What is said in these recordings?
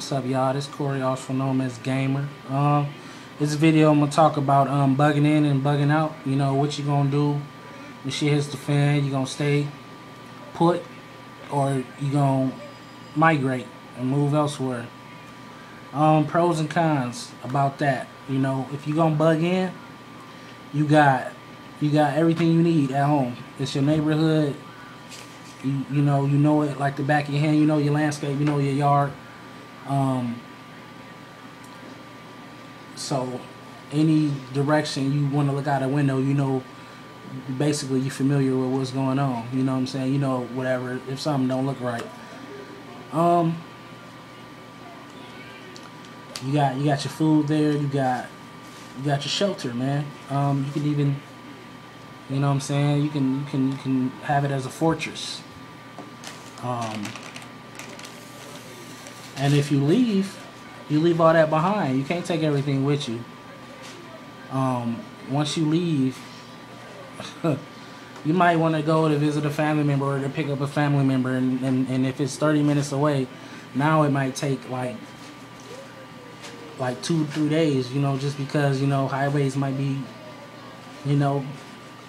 What's up, y'all? This Corey, also known as Gamer. This video I'm gonna talk about bugging in and bugging out. You know what you gonna do when shit hits the fan. You gonna stay put, or you gonna migrate and move elsewhere. Pros and cons about that. You know, if you gonna bug in, you got everything you need at home. It's your neighborhood. You know it like the back of your hand. You know your landscape. You know your yard. So any direction you want to look out a window, you know, basically you're familiar with what's going on. You know what I'm saying? You know, whatever, if something don't look right. You got your food there. You got your shelter, man. You can even, you know what I'm saying, you can have it as a fortress. And if you leave all that behind. You can't take everything with you. Once you leave, you might want to go to visit a family member or to pick up a family member, and if it's 30 minutes away, now it might take like 2-3 days, you know, just because, you know, highways might be, you know,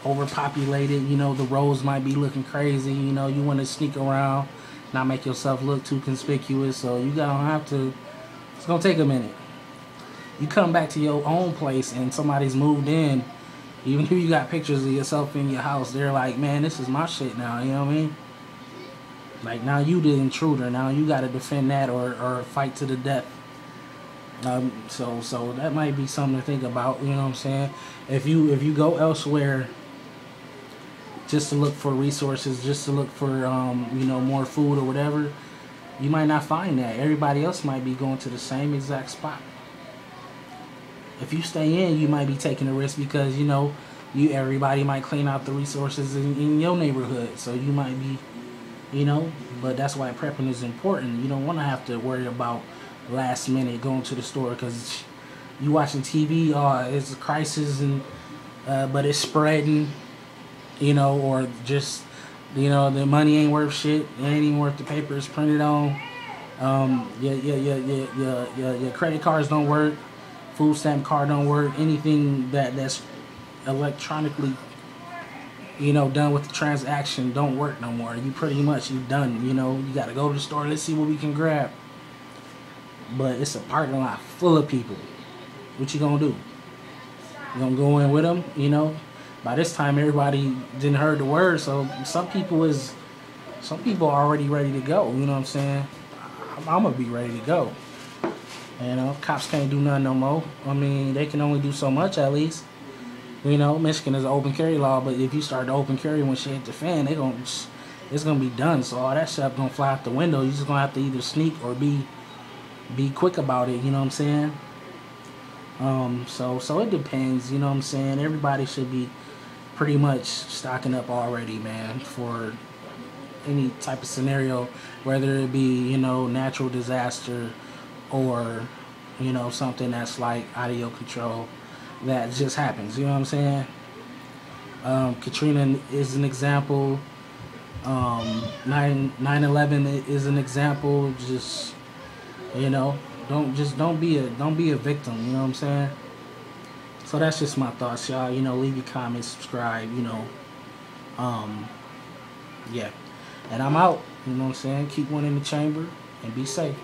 overpopulated, you know, the roads might be looking crazy, you know, you want to sneak around, not make yourself look too conspicuous, so you don't have to. It's gonna take a minute. You come back to your own place and somebody's moved in, even if you got pictures of yourself in your house, they're like, man, this is my shit now, you know what I mean? Like, now you the intruder, now you gotta defend that or fight to the death. So that might be something to think about, you know what I'm saying? If you go elsewhere just to look for resources, just to look for you know, more food or whatever, you might not find that. Everybody else might be going to the same exact spot. If you stay in, you might be taking a risk because, you know, everybody might clean out the resources in your neighborhood. So you might be, you know, but that's why prepping is important. You don't want to have to worry about last minute going to the store because you watching TV, it's a crisis, and but it's spreading, you know, or just, you know, the money ain't worth shit. It ain't even worth the paper it's printed on. Your credit cards don't work. Food stamp card don't work. Anything that's electronically, you know, done with the transaction don't work no more. You pretty much, you done. You know, you gotta go to the store. Let's see what we can grab. But it's a parking lot full of people. What you gonna do? You gonna go in with them? You know. By this time, everybody didn't heard the word, so some people are already ready to go. You know what I'm saying? I'm gonna be ready to go. You know, cops can't do nothing no more. I mean, they can only do so much at least. You know, Michigan is an open carry law, but if you start to open carry when shit hit the fan, it's gonna be done. So all that stuff gonna fly out the window. You're just gonna have to either sneak or be quick about it. You know what I'm saying? So it depends. You know what I'm saying? Everybody should be pretty much stocking up already, man, for any type of scenario, whether it be, you know, natural disaster or, you know, something that's like out of your control that just happens. You know what I'm saying? Katrina is an example. 9/11 is an example. Just, you know, don't be a victim. You know what I'm saying? So that's just my thoughts, y'all. You know, leave your comments, subscribe, you know. Yeah. And I'm out. You know what I'm saying? Keep one in the chamber and be safe.